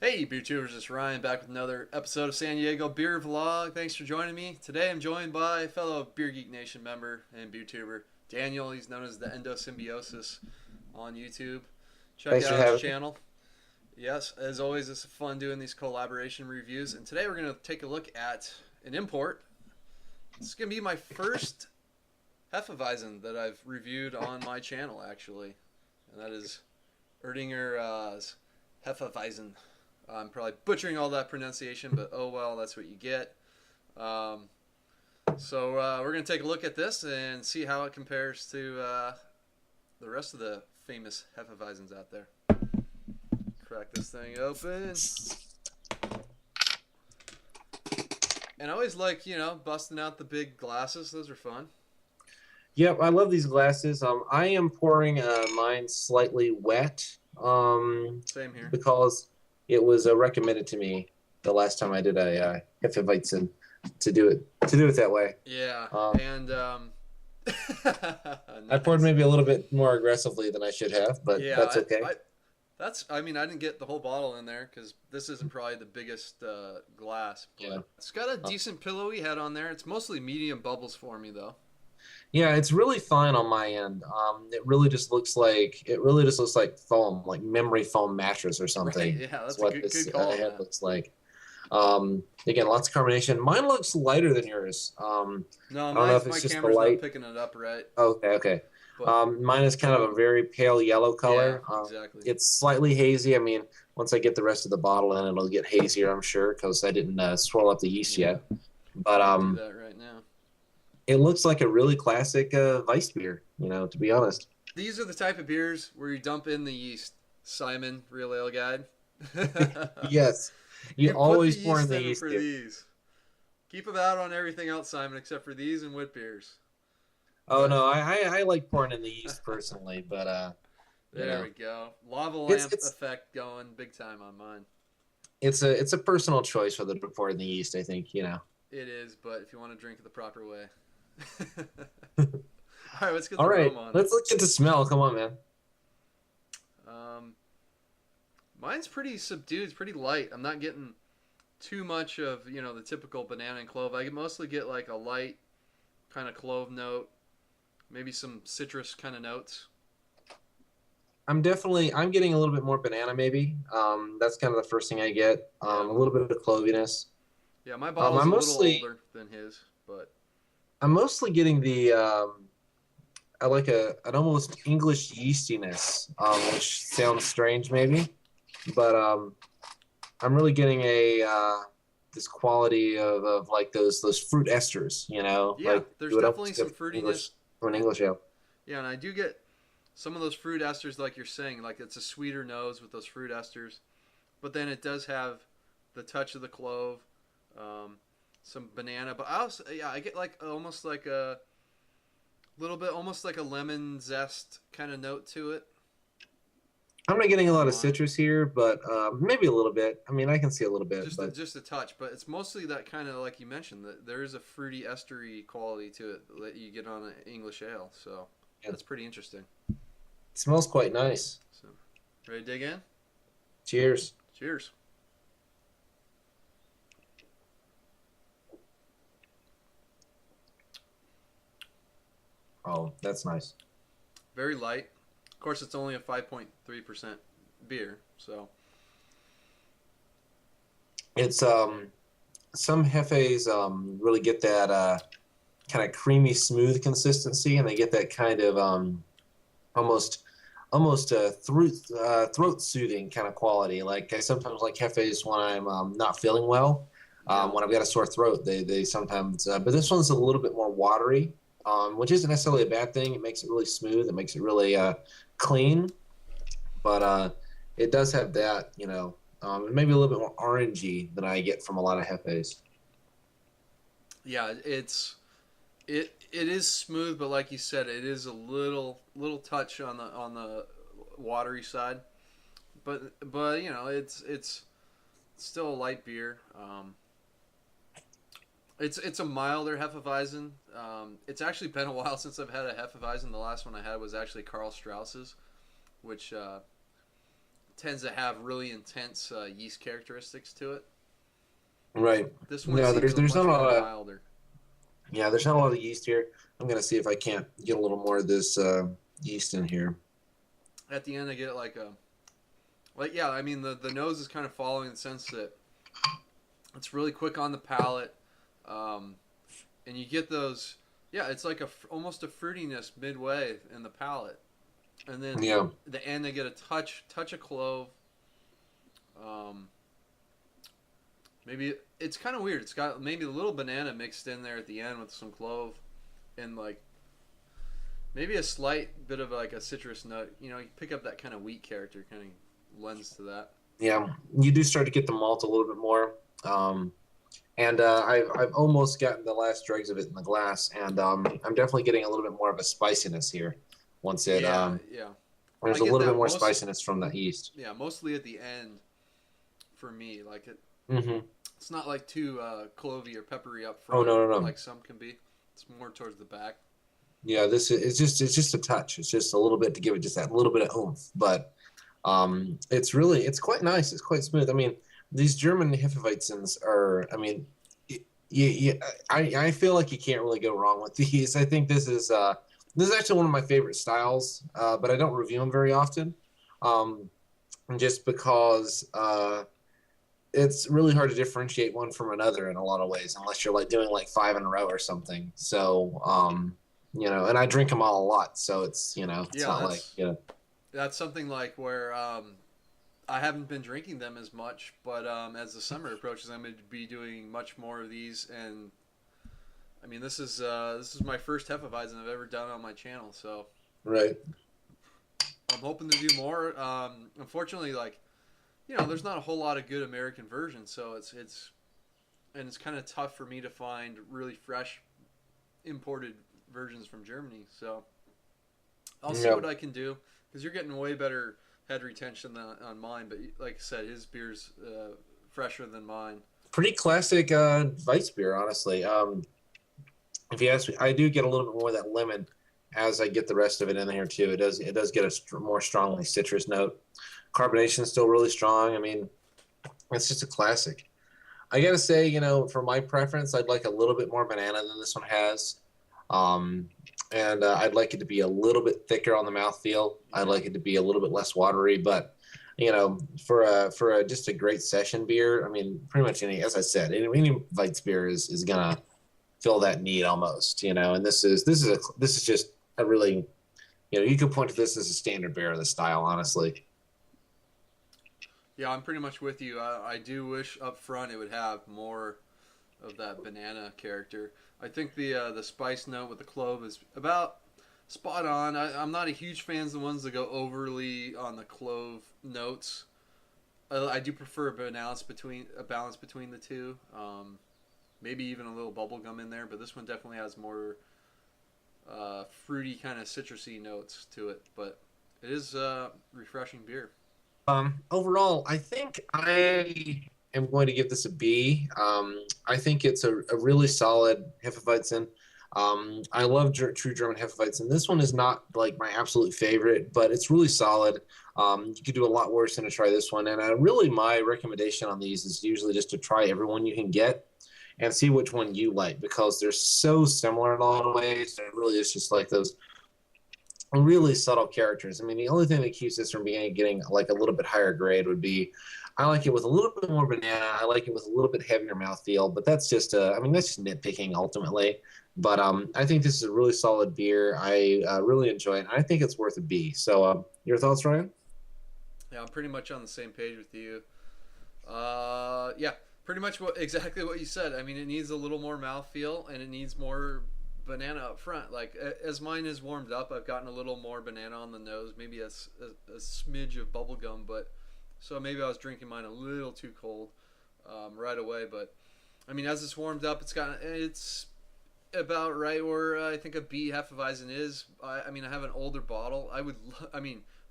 Hey, beer tubers, it's Ryan back with another episode of San Diego Beer Vlog. Thanks for joining me. Today I'm joined by a fellow Beer Geek Nation member and beer tuber, Daniel. He's known as the Endosymbiosis on YouTube. Check Thanks for out his having me. channel. Yes, as always, it's fun doing these collaboration reviews. And today we're going to take a look at an import. It's going to be my first Hefeweizen that I've reviewed on my channel, actually. And that is Erdinger Hefe-Weizen. I'm probably butchering all that pronunciation, but oh well, that's what you get. We're going to take a look at this and see how it compares to the rest of the famous Hefeweizens out there. Crack this thing open. And I always like, busting out the big glasses. Those are fun. Yep, I love these glasses. I am pouring mine slightly wet Same here. because it was recommended to me the last time I did a Hefeweizen to do it that way. Yeah, I poured nice. maybe a little bit more aggressively than I should have, but Yeah, that's okay. I didn't get the whole bottle in there because this isn't probably the biggest glass. But Yeah. it's got a decent pillowy head on there. It's mostly medium bubbles for me though. Yeah, it's really fine on my end. It really just looks like foam, like memory foam mattress or something. Right, yeah, that's a what good this call on head that. looks like. Again, lots of carbonation. Mine looks lighter than yours. No, I don't know if my it's just the camera's not light. picking it up right. Okay. But Mine is kind of a very pale yellow color. yeah, exactly. It's slightly hazy. I mean, once I get the rest of the bottle in, it'll get hazier, I'm sure, because I didn't swirl up the yeast yet. But I'll do that right now. it looks like a really classic Weissbier, to be honest. These are the type of beers where you dump in the yeast. Simon, Real Ale Guide. Yes. You You put the always pour in yeast the in yeast. for these. Keep them out on everything else, Simon, except for these and wit beers. Oh But no, I like pouring in the yeast personally, but there we go. Lava it's lamp it's effect going big time on mine. it's a personal choice whether to pour in the yeast. I think. It is, but if you want to drink it the proper way. All right, let's get the All right, aroma on it. let's look at the smell. Come on, man. Um, Mine's pretty subdued. It's pretty light. I'm not getting too much of the typical banana and clove. I mostly get like a light kind of clove note, maybe some citrus kind of notes. I'm getting a little bit more banana maybe. That's kind of the first thing I get. Yeah. A little bit of cloviness. Yeah, my bottle's a little older than his, but I'm mostly getting the I like an almost English yeastiness, which sounds strange maybe, but I'm really getting this quality of like those fruit esters, yeah, like there's you would definitely almost some get fruitiness. from an English ale. Yeah, and I do get some of those fruit esters, like you're saying, like it's a sweeter nose with those fruit esters, but then it does have the touch of the clove, some banana. But I get like almost like a little bit, almost like a lemon zest kind of note to it. I'm not getting a lot of Mine. citrus here, but maybe a little bit. I mean, I can see a little bit, Just but just a touch, but it's mostly that kind of like you mentioned that there is a fruity estery quality to it that you get on an English ale. So yeah, that's pretty interesting. it smells quite nice. So ready to dig in? Cheers. Cheers. Oh, that's nice. Very light. Of course, it's only a 5.3% beer, so It's some hefes really get that kind of creamy, smooth consistency, and they get that kind of almost throat soothing kind of quality. Like I sometimes like hefes when I'm not feeling well, yeah. when I've got a sore throat. They sometimes, but this one's a little bit more watery, which isn't necessarily a bad thing. It makes it really smooth. It makes it really clean, but it does have that, maybe a little bit more orangey than I get from a lot of hefes. Yeah, it is smooth, but like you said, it is a little touch on the watery side. But it's still a light beer. It's a milder Hefeweizen. It's actually been a while since I've had a Hefeweizen. The last one I had was actually Karl Strauss's, which tends to have really intense yeast characteristics to it. Right. This one No, seems there's much not a more lot of milder. yeah, there's not a lot of yeast here. I'm gonna see if I can't get a little more of this yeast in here. At the end, I get like yeah. I mean, the nose is kind of following in the sense that it's really quick on the palate, and you get those. Yeah, it's like almost a fruitiness midway in the palate, and then Yeah. the end I get a touch of clove. Um, Maybe it's kind of weird. It's got maybe a little banana mixed in there at the end with some clove, and like maybe a slight bit of like a citrus nut. You know, you pick up that kind of wheat character, kind of lends to that. Yeah, you do start to get the malt a little bit more. And I've almost gotten the last dregs of it in the glass, and I'm definitely getting a little bit more of a spiciness here. Once it Yeah, yeah. there's I a get little bit that more spiciness from the yeast. Yeah, mostly at the end for me. Like Mm-hmm. it's not like too clovey or peppery up Oh front, no. like some can be. It's more towards the back. Yeah, this is it's just a touch. It's just a little bit to give it just that little bit of oomph. But it's quite nice. It's quite smooth. I mean, these German Hefeweizens are. I mean, I feel like you can't really go wrong with these. I think this is actually one of my favorite styles, but I don't review them very often, just because it's really hard to differentiate one from another in a lot of ways, unless you're like doing like 5 in a row or something. So, and I drink them all a lot, so it's it's Yeah, not like that's something like where I haven't been drinking them as much, but as the summer approaches, I'm going to be doing much more of these. And I mean, this is my first Hefeweizen I've ever done on my channel, so right. I'm hoping to do more. Unfortunately, like there's not a whole lot of good American versions, so it's kind of tough for me to find really fresh imported versions from Germany. So I'll see what I can do, because you're getting way better head retention on mine. But like I said, his beer's fresher than mine. Pretty classic Weissbier, honestly. If you ask me, I do get a little bit more of that lemon as I get the rest of it in here too. It does get a more strongly citrus note. Carbonation is still really strong. I mean, it's just a classic. I gotta say, for my preference, I'd like a little bit more banana than this one has. And I'd like it to be a little bit thicker on the mouthfeel. I'd like it to be a little bit less watery, but for just a great session beer, I mean, pretty much as I said, any Weissbier is gonna fill that need almost, and this is just a really, you could point to this as a standard beer of the style, honestly. Yeah, I'm pretty much with you. I do wish up front it would have more of that banana character. I think the spice note with the clove is about spot on. I'm not a huge fan of the ones that go overly on the clove notes. I do prefer a balance between the two. Maybe even a little bubblegum in there, but this one definitely has more fruity kind of citrusy notes to it. But it is refreshing beer. Overall, I think I am going to give this a B. I think it's a really solid Hefeweizen. I love true German Hefeweizen. This one is not like my absolute favorite, but it's really solid. You could do a lot worse than to try this one. And really, my recommendation on these is usually just to try every one you can get and see which one you like, because they're so similar in a lot of ways. It really is just like those really subtle characters. I mean, the only thing that keeps this from getting like a little bit higher grade would be, I like it with a little bit more banana. I like it with a little bit heavier mouthfeel, but that's just that's just nitpicking ultimately. But I think this is a really solid beer. I really enjoy it, and I think it's worth a B. So, your thoughts, Ryan? Yeah, I'm pretty much on the same page with you. Yeah, pretty much exactly what you said. I mean, it needs a little more mouthfeel, and it needs more banana up front. Like, as mine is warmed up, I've gotten a little more banana on the nose, maybe a smidge of bubblegum, but so maybe I was drinking mine a little too cold right away. But I mean, as it's warmed up, it's about right where I think a B Hefeweizen is. I mean, I have an older bottle.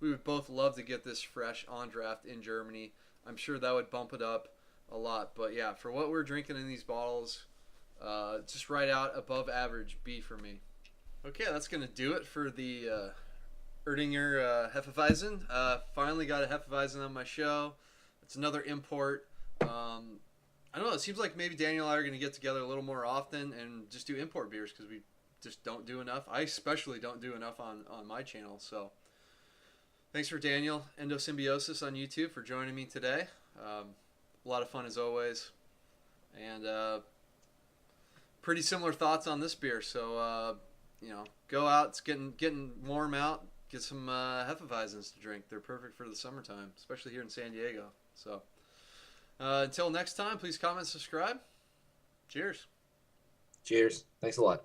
We would both love to get this fresh on draft in Germany. I'm sure that would bump it up a lot. But yeah, for what we're drinking in these bottles, just right out above average B for me. Okay, that's gonna do it for the Erdinger Hefe-Weizen. Finally got a Hefeweizen on my show. It's another import. I don't know. It seems like maybe Daniel and I are going to get together a little more often and just do import beers because we just don't do enough. I especially don't do enough on my channel. So thanks for Daniel Endosymbiosis on YouTube for joining me today. A lot of fun as always. And pretty similar thoughts on this beer. So, go out. It's getting warm out. Get some Hefeweizens to drink. They're perfect for the summertime, especially here in San Diego. So, until next time, please comment, subscribe. Cheers. Cheers. Thanks a lot.